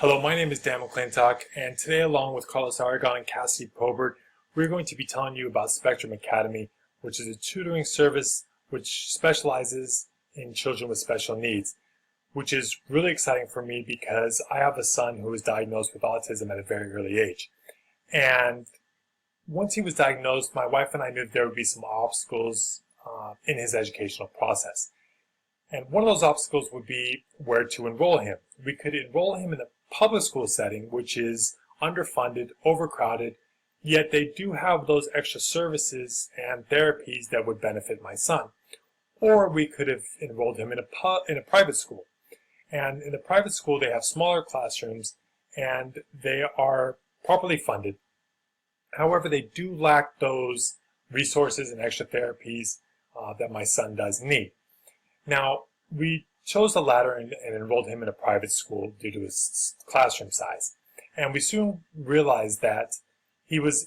Hello, my name is Dan McClintock, and today, along with Carlos Aragon and Cassie Probert, we're going to be telling you about Spectrum Academy, which is a tutoring service which specializes in children with special needs, which is really exciting for me because I have a son who was diagnosed with autism at a very early age. And once he was diagnosed, my wife and I knew there would be some obstacles in his educational process. And one of those obstacles would be where to enroll him. We could enroll him in a public school setting, which is underfunded, overcrowded, yet they do have those extra services and therapies that would benefit my son. Or we could have enrolled him in a private school. And in the private school, they have smaller classrooms and they are properly funded. However, they do lack those resources and extra therapies that my son does need. Now, we chose the latter and enrolled him in a private school due to his classroom size. And we soon realized that he was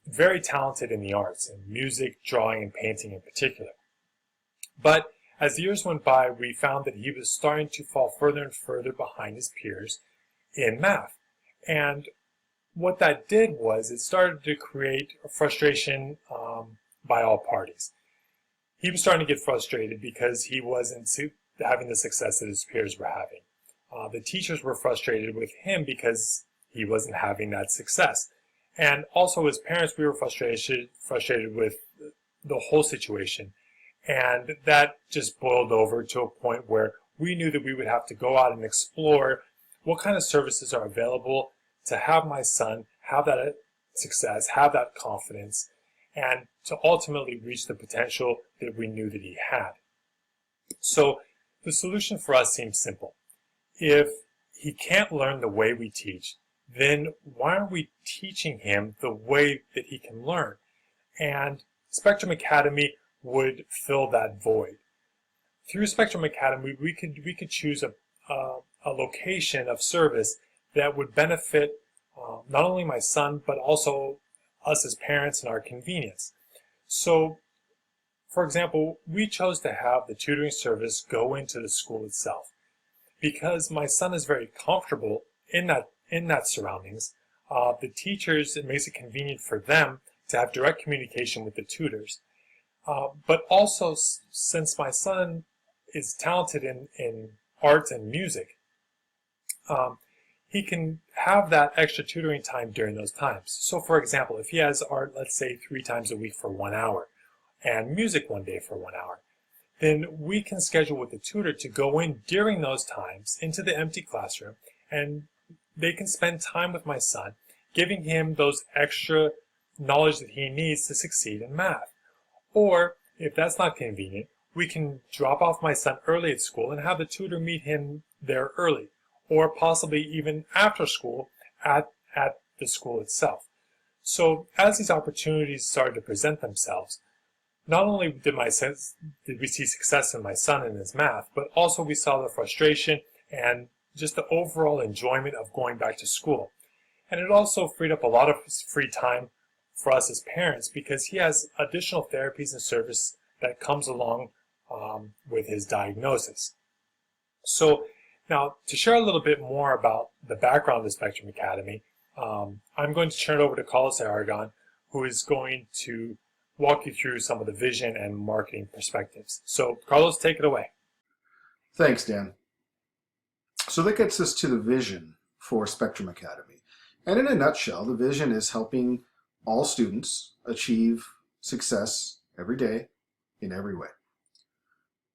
very talented in the arts, in music, drawing, and painting in particular. But as the years went by, we found that he was starting to fall further and further behind his peers in math. And what that did was it started to create a frustration by all parties. He was starting to get frustrated because he wasn't having the success that his peers were having. The teachers were frustrated with him because he wasn't having that success. And also as parents, we were frustrated with the whole situation. And that just boiled over to a point where we knew that we would have to go out and explore what kind of services are available to have my son have that success, have that confidence, and to ultimately reach the potential that we knew that he had. So the solution for us seems simple. If he can't learn the way we teach, then why aren't we teaching him the way that he can learn? And Spectrum Academy would fill that void. Through Spectrum Academy, we could choose a location of service that would benefit not only my son, but also us as parents and our convenience. So, for example, we chose to have the tutoring service go into the school itself because my son is very comfortable in that surroundings. The teachers, it makes it convenient for them to have direct communication with the tutors. But also, since my son is talented in art and music, he can have that extra tutoring time during those times. So for example, if he has art, let's say 3 times a week for 1 hour, and music one day for 1 hour, then we can schedule with the tutor to go in during those times into the empty classroom, and they can spend time with my son, giving him those extra knowledge that he needs to succeed in math. Or, if that's not convenient, we can drop off my son early at school and have the tutor meet him there early, or possibly even after school at the school itself. So as these opportunities started to present themselves, not only did we see success in my son in his math, but also we saw the frustration and just the overall enjoyment of going back to school. And it also freed up a lot of free time for us as parents because he has additional therapies and service that comes along with his diagnosis. So now, to share a little bit more about the background of Spectrum Academy, I'm going to turn it over to Carlos Aragon, who is going to walk you through some of the vision and marketing perspectives. So, Carlos, take it away. Thanks, Dan. So that gets us to the vision for Spectrum Academy. And in a nutshell, the vision is helping all students achieve success every day in every way.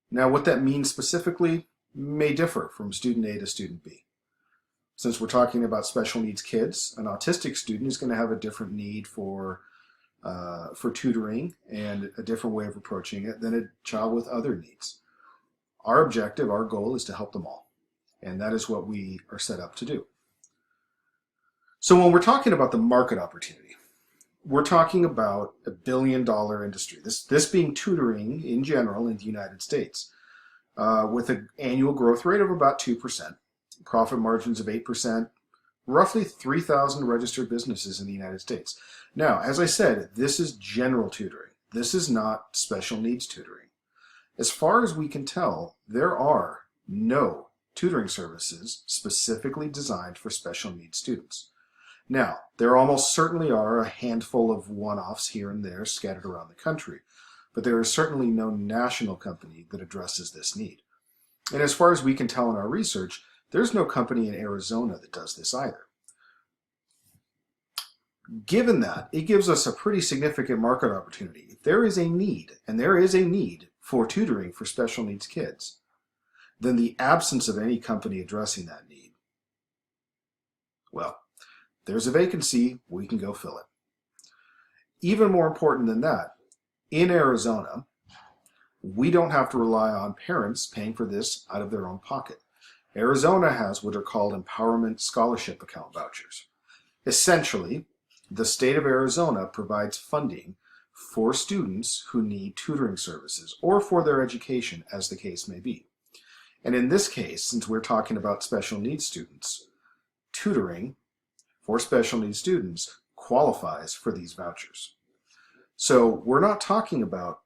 Now, what that means specifically may differ from student A to student B. Since we're talking about special needs kids, an autistic student is going to have a different need for tutoring and a different way of approaching it than a child with other needs. Our objective, our goal is to help them all. And that is what we are set up to do. So when we're talking about the market opportunity, we're talking about a billion-dollar industry. This being tutoring in general in the United States. With an annual growth rate of about 2%, profit margins of 8%, roughly 3,000 registered businesses in the United States. Now, as I said, this is general tutoring. This is not special needs tutoring. As far as we can tell, there are no tutoring services specifically designed for special needs students. Now, there almost certainly are a handful of one-offs here and there scattered around the country, but there is certainly no national company that addresses this need. And as far as we can tell in our research, there's no company in Arizona that does this either. Given that, it gives us a pretty significant market opportunity. If there is a need, and there is a need for tutoring for special needs kids, then the absence of any company addressing that need, well, there's a vacancy, we can go fill it. Even more important than that, in Arizona, we don't have to rely on parents paying for this out of their own pocket. Arizona has what are called Empowerment Scholarship Account vouchers. Essentially, the state of Arizona provides funding for students who need tutoring services or for their education, as the case may be. And in this case, since we're talking about special needs students, tutoring for special needs students qualifies for these vouchers. So we're not talking about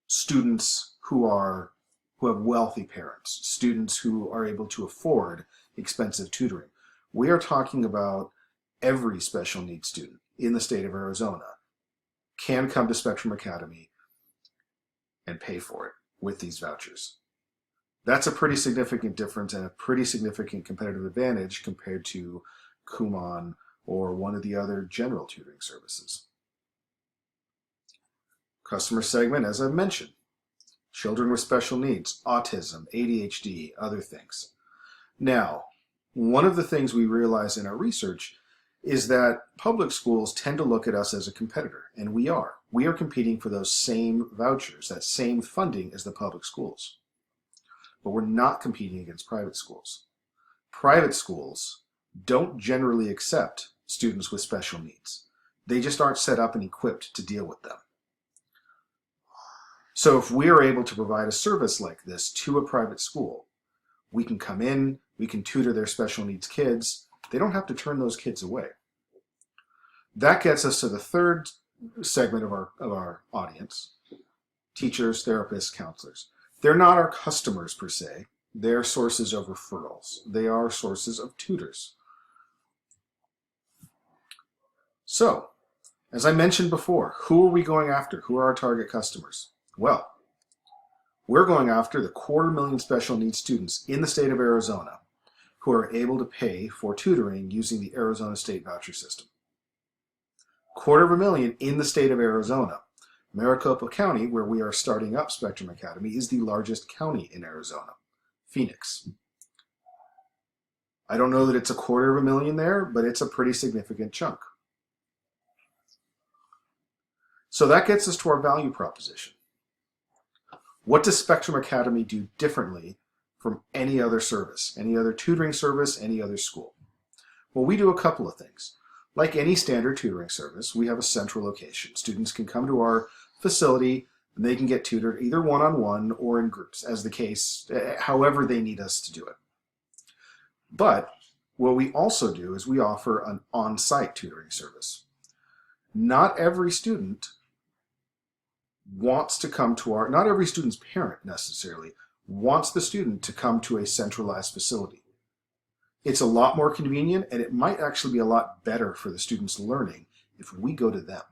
students who have wealthy parents, students who are able to afford expensive tutoring. We are talking about every special needs student in the state of Arizona can come to Spectrum Academy and pay for it with these vouchers. That's a pretty significant difference and a pretty significant competitive advantage compared to Kumon or one of the other general tutoring services. Customer segment, as I've mentioned, children with special needs, autism, ADHD, other things. Now, one of the things we realize in our research is that public schools tend to look at us as a competitor, and we are. We are competing for those same vouchers, that same funding as the public schools. But we're not competing against private schools. Private schools don't generally accept students with special needs. They just aren't set up and equipped to deal with them. So if we are able to provide a service like this to a private school, we can come in, we can tutor their special needs kids. They don't have to turn those kids away. That gets us to the third segment of our audience, teachers, therapists, counselors. They're not our customers per se. They're sources of referrals. They are sources of tutors. So, as I mentioned before, who are we going after? Who are our target customers? Well, we're going after the 250,000 special needs students in the state of Arizona who are able to pay for tutoring using the Arizona State Voucher System. 250,000 in the state of Arizona. Maricopa County, where we are starting up Spectrum Academy, is the largest county in Arizona, Phoenix. I don't know that it's 250,000 there, but it's a pretty significant chunk. So that gets us to our value proposition. What does Spectrum Academy do differently from any other service, any other tutoring service, any other school? Well, we do a couple of things. Like any standard tutoring service, we have a central location. Students can come to our facility and they can get tutored either one-on-one or in groups, as the case, however they need us to do it. But what we also do is we offer an on-site tutoring service. Not every student wants to come to not every student's parent necessarily wants the student to come to a centralized facility. It's a lot more convenient, and it might actually be a lot better for the student's learning if we go to them.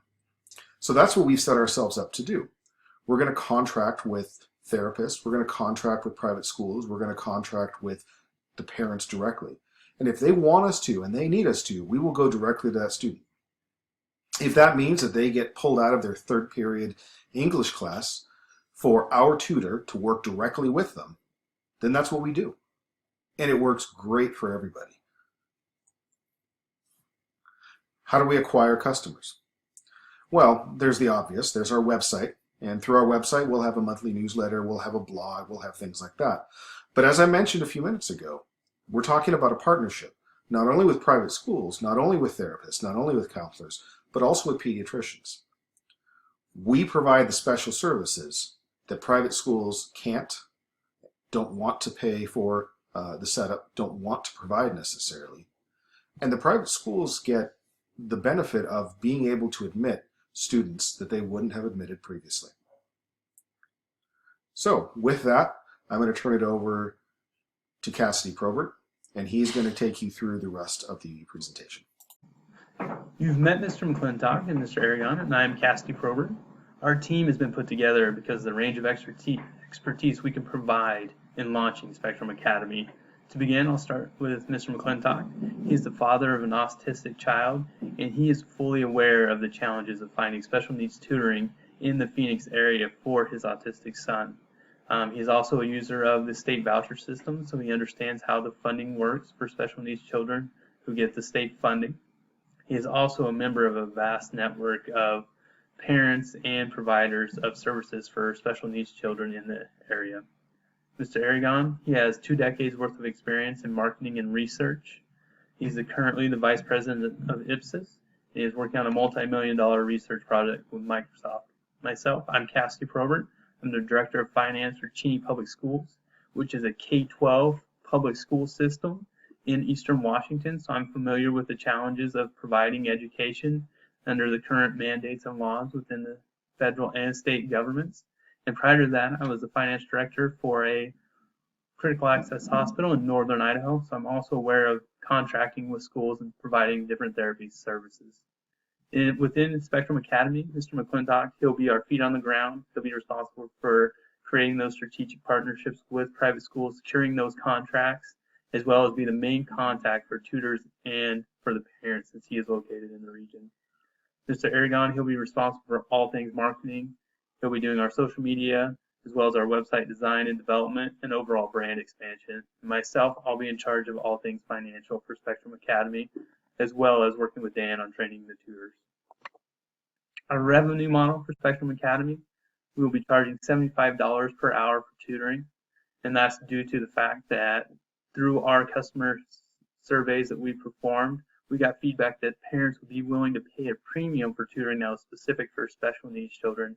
So that's what we've set ourselves up to do. We're going to contract with therapists, we're going to contract with private schools, we're going to contract with the parents directly. And if they want us to, and they need us to, we will go directly to that student. If that means that they get pulled out of their third period English class for our tutor to work directly with them, then that's what we do. And it works great for everybody. How do we acquire customers? Well, there's the obvious. There's our website. And through our website, we'll have a monthly newsletter, we'll have a blog, we'll have things like that. But as I mentioned a few minutes ago, we're talking about a partnership, not only with private schools, not only with therapists, not only with counselors, but also with pediatricians. We provide the special services that private schools can't, don't want to pay for the setup, don't want to provide necessarily. And the private schools get the benefit of being able to admit students that they wouldn't have admitted previously. So with that, I'm going to turn it over to Cassidy Probert, and he's going to take you through the rest of the presentation. You've met Mr. McClintock and Mr. Aragon, and I am Cassidy Probert. Our team has been put together because of the range of expertise we can provide in launching Spectrum Academy. To begin, I'll start with Mr. McClintock. He's the father of an autistic child, and he is fully aware of the challenges of finding special needs tutoring in the Phoenix area for his autistic son. He's also a user of the state voucher system, so he understands how the funding works for special needs children who get the state funding. He is also a member of a vast network of parents and providers of services for special needs children in the area. Mr. Aragon, he has 2 decades worth of experience in marketing and research. He's currently the vice president of Ipsos. He is working on a multi-million-dollar research project with Microsoft. Myself, I'm Cassidy Probert. I'm the director of finance for Cheney Public Schools, which is a K-12 public school system in Eastern Washington. So I'm familiar with the challenges of providing education under the current mandates and laws within the federal and state governments. And prior to that, I was the finance director for a critical access hospital in northern Idaho, so I'm also aware of contracting with schools and providing different therapy services. Within Spectrum Academy, Mr. McClintock, he'll be our feet on the ground. He'll be responsible for creating those strategic partnerships with private schools, securing those contracts, as well as be the main contact for tutors and for the parents since he is located in the region. Mr. Aragon, he'll be responsible for all things marketing. He'll be doing our social media, as well as our website design and development and overall brand expansion. And myself, I'll be in charge of all things financial for Spectrum Academy, as well as working with Dan on training the tutors. Our revenue model for Spectrum Academy, we will be charging $75 per hour for tutoring, and that's due to the fact that through our customer surveys that we performed, we got feedback that parents would be willing to pay a premium for tutoring that was specific for special needs children,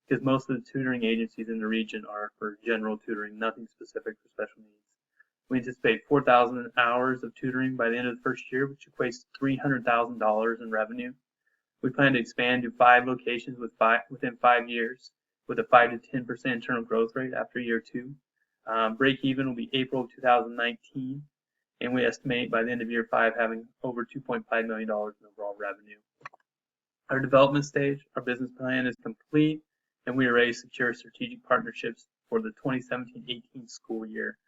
because most of the tutoring agencies in the region are for general tutoring, nothing specific for special needs. We anticipate 4,000 hours of tutoring by the end of the first year, which equates to $300,000 in revenue. We plan to expand to 5 locations within 5 years, with a 5 to 10% internal growth rate after year 2. Break even will be April of 2019, and we estimate by the end of year 5 having over $2.5 million in overall revenue. Our development stage, our business plan is complete, and we are ready to secure strategic partnerships for the 2017-18 school year.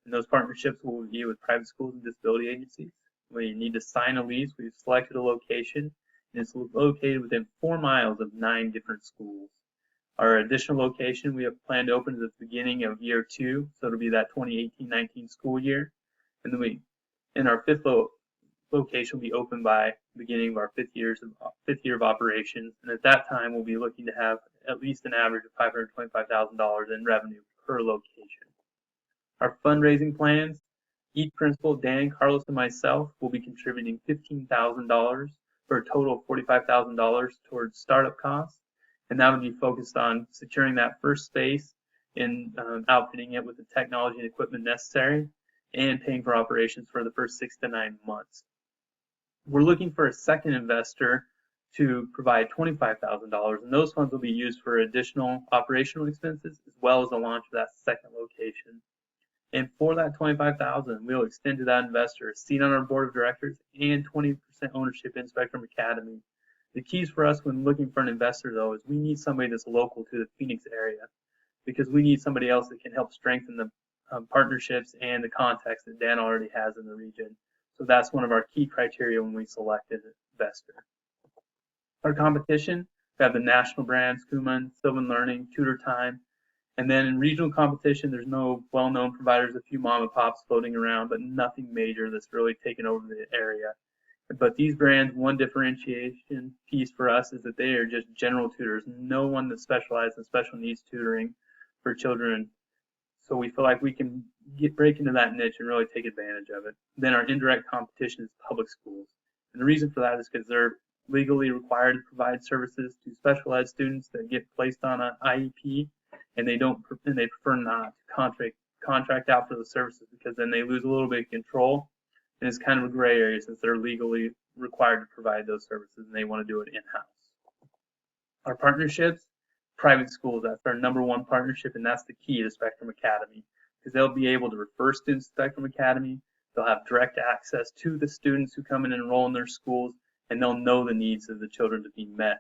And those partnerships will be with private schools and disability agencies. We need to sign a lease. We've selected a location, and it's located within 4 miles of 9 different schools. Our additional location we have planned to open at the beginning of year 2, so it'll be that 2018-19 school year. And then our 5th location will be open by the beginning of our 5th year of operations. And at that time, we'll be looking to have at least an average of $525,000 in revenue per location. Our fundraising plans, each principal, Dan, Carlos, and myself, will be contributing $15,000 for a total of $45,000 towards startup costs. And that would be focused on securing that first space and outfitting it with the technology and equipment necessary and paying for operations for the first 6 to 9 months. We're looking for a second investor to provide $25,000, and those funds will be used for additional operational expenses as well as the launch of that second location. And for that $25,000, we'll extend to that investor a seat on our board of directors and 20% ownership in Spectrum Academy. The keys for us when looking for an investor, though, is we need somebody that's local to the Phoenix area, because we need somebody else that can help strengthen the partnerships and the contacts that Dan already has in the region. So that's one of our key criteria when we select an investor. Our competition, we have the national brands, Kumon, Sylvan Learning, Tutor Time. And then in regional competition, there's no well-known providers, a few mom and pops floating around, but nothing major that's really taken over the area. But these brands, one differentiation piece for us is that they are just general tutors, no one that specializes in special needs tutoring for children. So we feel like we can break into that niche and really take advantage of it. Then our indirect competition is public schools. And the reason for that is because they're legally required to provide services to special ed students that get placed on an IEP, and they prefer not to contract out for the services, because then they lose a little bit of control, and it's kind of a gray area since they're legally required to provide those services and they want to do it in-house. Our partnerships, private schools, that's our #1 partnership, and that's the key to Spectrum Academy. because they'll be able to refer students to Spectrum Academy. They'll have direct access to the students who come and enroll in their schools, and they'll know the needs of the children to be met.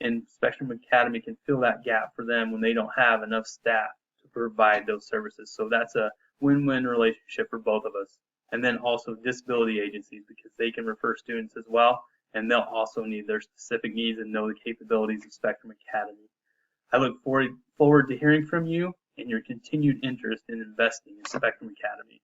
And Spectrum Academy can fill that gap for them when they don't have enough staff to provide those services. So that's a win-win relationship for both of us. And then also disability agencies, because they can refer students as well, and they'll also need their specific needs and know the capabilities of Spectrum Academy. I look forward to hearing from you and your continued interest in investing in Spectrum Academy.